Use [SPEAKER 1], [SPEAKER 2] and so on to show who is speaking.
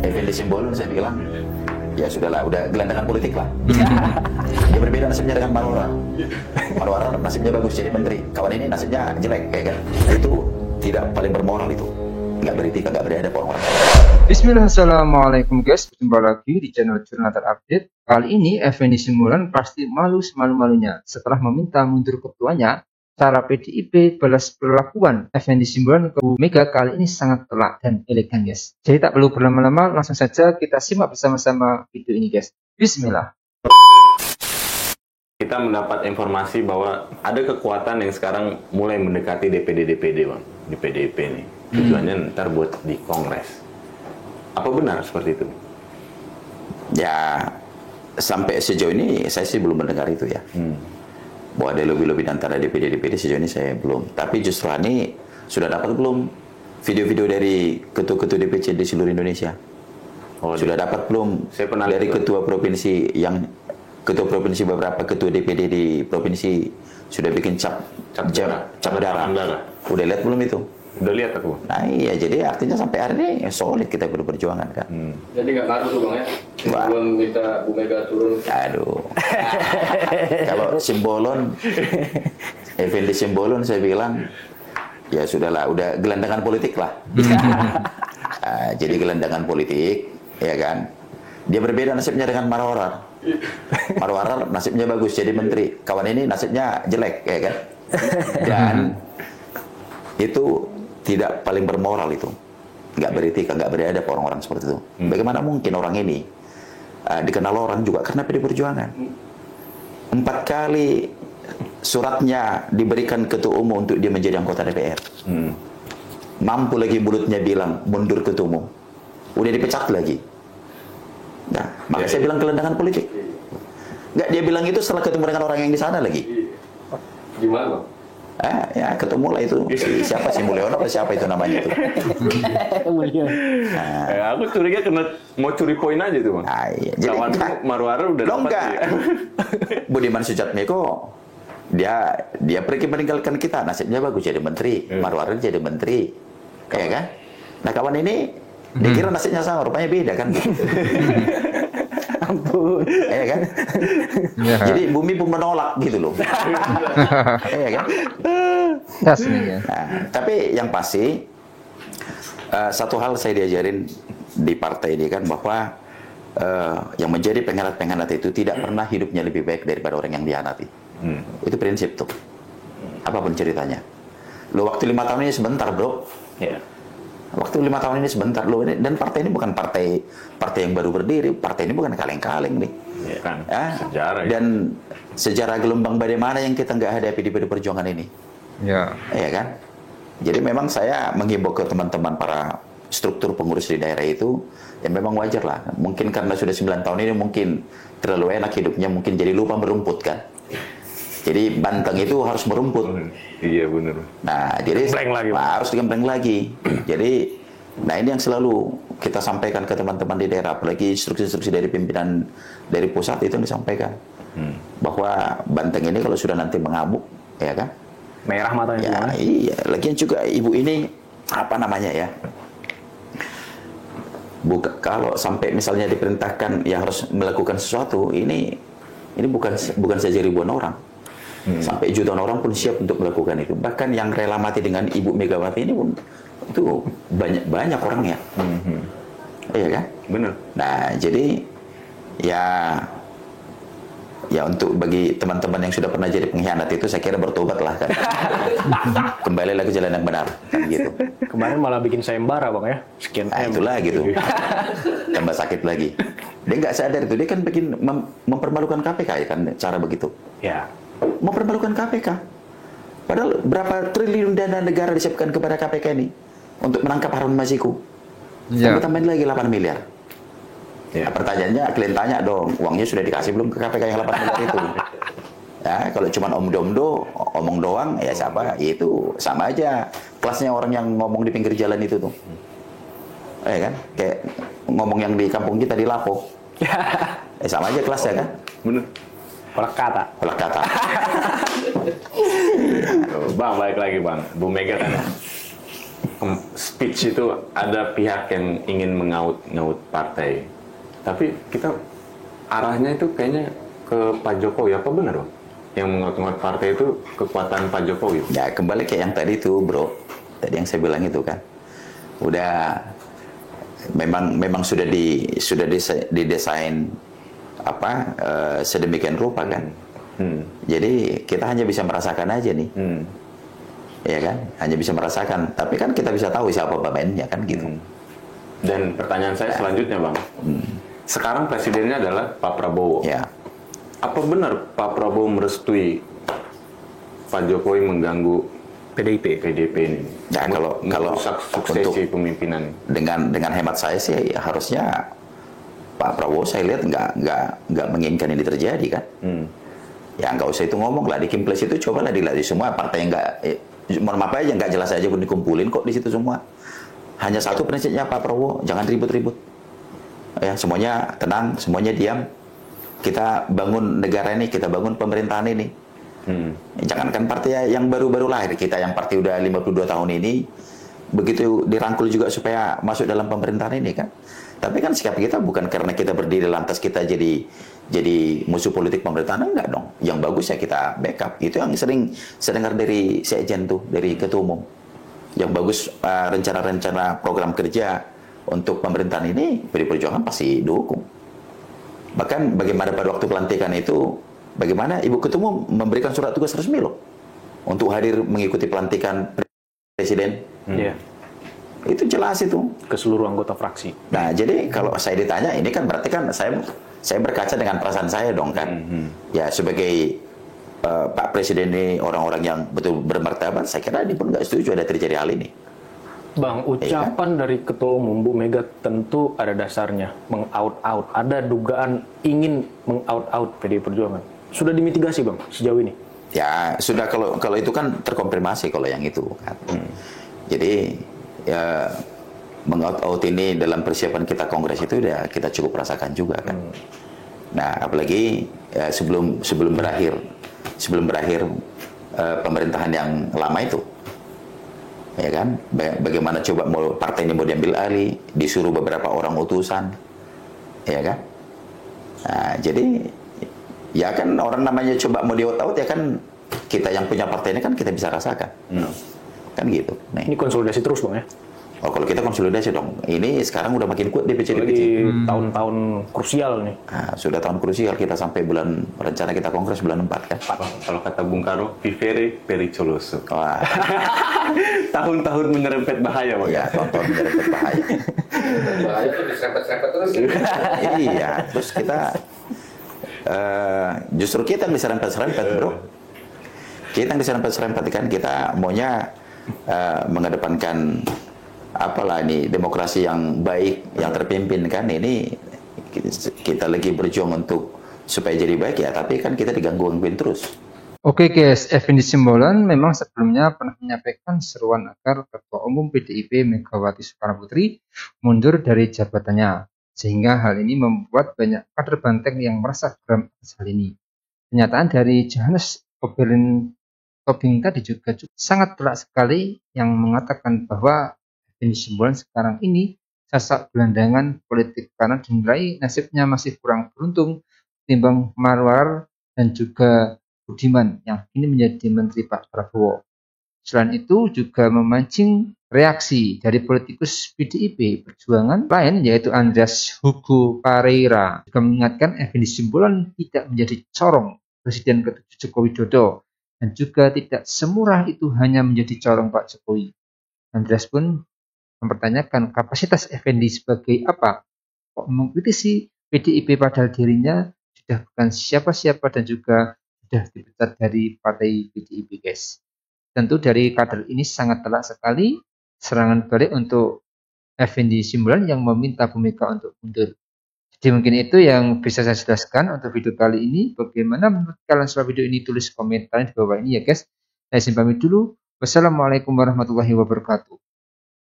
[SPEAKER 1] Effendi Simbolon saya bilang, ya sudahlah, udah gelandangan politik lah. Dia berbeda nasibnya dengan Marwara. Marwara nasibnya bagus jadi menteri, kawan ini nasibnya jelek, kayak kan. Itu tidak paling bermoral itu. Nggak beretika, nggak beradab orang-orang.
[SPEAKER 2] Bismillah, assalamualaikum guys, berjumpa lagi di channel Jurnal Terupdate. Kali ini Effendi Simbolon pasti malu semalu-malunya setelah meminta mundur ketuanya. Cara PDIP balas perlakuan Effendi Simbolon ke Bu Mega kali ini sangat telak dan elegan guys. Jadi tak perlu berlama-lama, langsung saja kita simak bersama-sama video ini guys. Bismillah.
[SPEAKER 3] Kita mendapat informasi bahwa ada kekuatan yang sekarang mulai mendekati DPD Bang, di PDIP ini. Tujuannya ntar buat di Kongres. Apa benar seperti itu?
[SPEAKER 1] Ya, sampai sejauh ini saya sih belum mendengar itu ya. Bahwa ada lobby-lobby antara DPD sejauh ini saya belum. Tapi justru ini sudah dapat belum video-video dari ketua-ketua DPC di seluruh Indonesia?
[SPEAKER 3] Oh,
[SPEAKER 1] sudah dapat belum?
[SPEAKER 3] Saya pernah
[SPEAKER 1] dari ketua provinsi beberapa ketua DPD di provinsi sudah bikin cap darah. Udah lihat belum itu?
[SPEAKER 3] Udah lihat aku.
[SPEAKER 1] Nah iya, jadi artinya sampai hari ini solid kita berperjuangan kan.
[SPEAKER 4] Jadi nggak ngaruh tuh Bang ya? Simbolon minta Bu Mega turun.
[SPEAKER 1] Aduh. Kalau Simbolon, Effendi Simbolon saya bilang, ya sudahlah, udah gelandangan politik lah. Jadi gelandangan politik, ya kan. Dia berbeda nasibnya dengan Marwara. Marwara nasibnya bagus jadi menteri, kawan ini nasibnya jelek, ya kan. Dan itu tidak paling bermoral itu, nggak beretika, nggak beradab orang-orang seperti itu. Bagaimana mungkin orang ini dikenal orang juga karena PD Perjuangan. 4 kali suratnya diberikan ketua umum untuk dia menjadi anggota DPR. Mampu lagi mulutnya bilang mundur ketua umum, udah dipecat lagi. Nah, makanya saya bilang gelandangan politik. Nggak, dia bilang itu setelah ketemu dengan orang yang di sana lagi.
[SPEAKER 4] Gimana Bang?
[SPEAKER 1] Ya ketemu lah itu siapa sih Mulyono atau siapa itu namanya itu.
[SPEAKER 3] Aku curiga kena mau curi poin aja tuh Bang.
[SPEAKER 1] Iya. Jadi
[SPEAKER 3] Marwara udah dapat.
[SPEAKER 1] Ya. Budiman Sujatmiko dia pergi meninggalkan kita, nasibnya bagus jadi menteri, Marwara jadi menteri, ya kan? Nah kawan ini dikira nasibnya sama, rupanya beda kan gitu. Ampun, ya kan? Ya. Jadi bumi pun menolak gitu loh. Ya kan? Nah, tapi yang pasti satu hal saya diajarin di partai ini kan, bahwa yang menjadi pengkhianat itu tidak pernah hidupnya lebih baik daripada orang yang dihianati. Itu prinsip tuh. Apapun ceritanya. Lo waktu 5 tahun ini sebentar bro.
[SPEAKER 3] Yeah.
[SPEAKER 1] Waktu 5 tahun ini sebentar loh, dan partai ini bukan partai yang baru berdiri, partai ini bukan kaleng-kaleng nih.
[SPEAKER 3] Ya, kan?
[SPEAKER 1] Sejarah. Dan sejarah gelombang bagaimana yang kita nggak hadapi di PD Perjuangan ini. Ya kan. Jadi memang saya menghimbau ke teman-teman para struktur pengurus di daerah itu, ya memang wajar lah. Mungkin karena sudah 9 tahun ini mungkin terlalu enak hidupnya, mungkin jadi lupa merumput kan. Jadi banteng itu harus merumput.
[SPEAKER 3] Iya benar.
[SPEAKER 1] Nah, jadi harus digembleng lagi. Jadi, nah ini yang selalu kita sampaikan ke teman-teman di daerah, apalagi instruksi-instruksi dari pimpinan dari pusat itu yang disampaikan. Bahwa banteng ini kalau sudah nanti mengamuk, ya kan?
[SPEAKER 3] Merah matanya.
[SPEAKER 1] Ya, iya. Lagian juga ibu ini apa namanya ya? Kalau sampai misalnya diperintahkan ya harus melakukan sesuatu, ini bukan saja ribuan orang. Sampai jutaan orang pun siap untuk melakukan itu. Bahkan yang rela mati dengan Ibu Megawati ini pun itu banyak orangnya. Iya kan? Benar. Nah, jadi ya untuk bagi teman-teman yang sudah pernah jadi pengkhianat itu saya kira bertobatlah kan. Kembalilah ke jalan yang benar kan gitu.
[SPEAKER 5] Kemarin malah bikin sayembara Bang ya. Sekian
[SPEAKER 1] itulah gitu. Tambah sakit lagi. Dia nggak sadar itu, dia kan bikin mempermalukan KPK ya kan cara begitu.
[SPEAKER 5] Ya.
[SPEAKER 1] Mempermalukan KPK. Padahal berapa triliun dana negara disiapkan kepada KPK ini untuk menangkap Harun Masiku. Sampai tambahin lagi 8 miliar. Nah, pertanyaannya, kalian tanya dong, uangnya sudah dikasih belum ke KPK yang 8 miliar itu? Ya, kalau cuma omong doang, ya siapa? Itu sama aja kelasnya orang yang ngomong di pinggir jalan itu tuh. Ya kan? Kayak ngomong yang di kampung kita di Lapo. Sama aja kelasnya kan?
[SPEAKER 3] Bener.
[SPEAKER 5] Kolak kata.
[SPEAKER 3] Bang, balik lagi Bang. Bu Mega kan speech itu ada pihak yang ingin mengaut-ngaut partai, tapi kita arahnya itu kayaknya ke Pak Jokowi. Apa benar, Bang? Yang mengaut-ngaut partai itu kekuatan Pak Jokowi?
[SPEAKER 1] Ya kembali ke yang tadi itu, bro. Tadi yang saya bilang itu kan, udah memang sudah didesain sedemikian rupa kan. Jadi kita hanya bisa merasakan aja nih. Ya kan, hanya bisa merasakan, tapi kan kita bisa tahu siapa pemainnya kan gitu.
[SPEAKER 3] Dan pertanyaan saya selanjutnya, Bang, sekarang presidennya adalah Pak Prabowo.
[SPEAKER 1] Ya,
[SPEAKER 3] Apa benar Pak Prabowo merestui Pak Jokowi mengganggu PDIP ini?
[SPEAKER 1] ya kalau
[SPEAKER 3] merusak suksesi
[SPEAKER 1] untuk
[SPEAKER 3] pemimpinan.
[SPEAKER 1] dengan hemat saya sih harusnya Pak Prabowo saya lihat nggak menginginkan ini terjadi kan. Ya nggak usah itu ngomong lah, di Kimples itu cobalah dilihat di semua partai yang mohon maaf aja nggak jelas aja pun dikumpulin kok di situ semua. Hanya satu prinsipnya Pak Prabowo, jangan ribut-ribut. Ya semuanya tenang, semuanya diam. Kita bangun negara ini, kita bangun pemerintahan ini. Jangankan partai yang baru-baru lahir, kita yang partai udah 52 tahun ini begitu dirangkul juga supaya masuk dalam pemerintahan ini kan. Tapi kan sikap kita bukan karena kita berdiri lantas kita jadi musuh politik pemerintahan, enggak dong. Yang bagus ya kita backup. Itu yang sering saya dengar dari sekjen tuh, dari ketua umum. Yang bagus rencana-rencana program kerja untuk pemerintahan ini PDI Perjuangan pasti dukung. Bahkan bagaimana pada waktu pelantikan itu, bagaimana Ibu Ketua Umum memberikan surat tugas resmi loh untuk hadir mengikuti pelantikan presiden.
[SPEAKER 5] Iya.
[SPEAKER 1] Itu jelas itu
[SPEAKER 5] Ke seluruh anggota fraksi.
[SPEAKER 1] Nah, jadi kalau saya ditanya, ini kan berarti kan saya berkaca dengan perasaan saya dong kan. Ya sebagai Pak Presiden ini orang-orang yang betul bermartabat, saya kira dia pun nggak setuju ada terjadi hal ini.
[SPEAKER 5] Bang, ucapan dari Ketua Umum Bu Mega tentu ada dasarnya, meng-out-out. Ada dugaan ingin meng-out-out PDI Perjuangan. Sudah dimitigasi, Bang, sejauh ini?
[SPEAKER 1] Ya sudah, kalau itu kan terkonfirmasi kalau yang itu kan. Jadi ya meng-out-out ini dalam persiapan kita kongres itu udah kita cukup rasakan juga kan. Nah apalagi ya, sebelum berakhir pemerintahan yang lama itu, ya kan, bagaimana coba partai ini mau diambil alih, disuruh beberapa orang utusan, ya kan. Nah jadi ya kan orang namanya coba mau di-out-out ya kan, kita yang punya partai ini kan kita bisa rasakan. Kan gitu. Nih.
[SPEAKER 5] Ini konsolidasi terus, Bang, ya?
[SPEAKER 1] Oh, kalau kita konsolidasi dong. Ini sekarang udah makin kuat DPC.
[SPEAKER 5] Lagi tahun-tahun krusial nih.
[SPEAKER 1] Nah, sudah tahun krusial, kita sampai rencana kita kongres bulan 4 kan.
[SPEAKER 3] Kalau kata Bung Karno, vivere pericoloso.
[SPEAKER 1] Wah,
[SPEAKER 3] Tahun-tahun menyerempet bahaya, Bang.
[SPEAKER 1] ya tahun-tahun menyerempet bahaya.
[SPEAKER 4] Bahaya tuh diserempet-serempet terus.
[SPEAKER 1] Iya, terus kita justru kita yang diserempet-serempet, bro. Kita yang diserempet-serempet kan, kita maunya mengedepankan apalah ini demokrasi yang baik, yang terpimpin kan. Ini kita lagi berjuang untuk supaya jadi baik ya, tapi kan kita diganggu-gangguin terus.
[SPEAKER 2] Oke guys, Effendi Simbolon memang sebelumnya pernah menyampaikan seruan agar Ketua Umum PDIP Megawati Soekarnoputri mundur dari jabatannya, sehingga hal ini membuat banyak kader Banteng yang merasa geram atas hal ini. Pernyataan dari Johannes Tobing tadi juga sangat telak sekali, yang mengatakan bahwa Effendi Simbolon sekarang ini sosok gelandangan politik karena dinilai nasibnya masih kurang beruntung ketimbang Marwar dan juga Budiman yang kini menjadi Menteri Pak Prabowo. Selain itu juga memancing reaksi dari politikus PDIP Perjuangan lain, yaitu Andreas Hugo Pareira, juga mengingatkan Effendi Simbolon tidak menjadi corong Presiden ke-7 Joko Widodo, dan juga tidak semurah itu hanya menjadi corong Pak Jokowi. Andreas pun mempertanyakan kapasitas Effendi sebagai apa kok mengkritisi PDIP padahal dirinya sudah bukan siapa-siapa dan juga sudah dipecat dari partai PDIP, guys. Tentu dari kader ini sangat telak sekali serangan balik untuk Effendi Simbolon yang meminta Bu Mega untuk mundur. Jadi mungkin itu yang bisa saya jelaskan untuk video kali ini. Bagaimana menurut kalian soal video ini? Tulis komentar di bawah ini ya guys. Saya pamit dulu. Wassalamualaikum warahmatullahi wabarakatuh.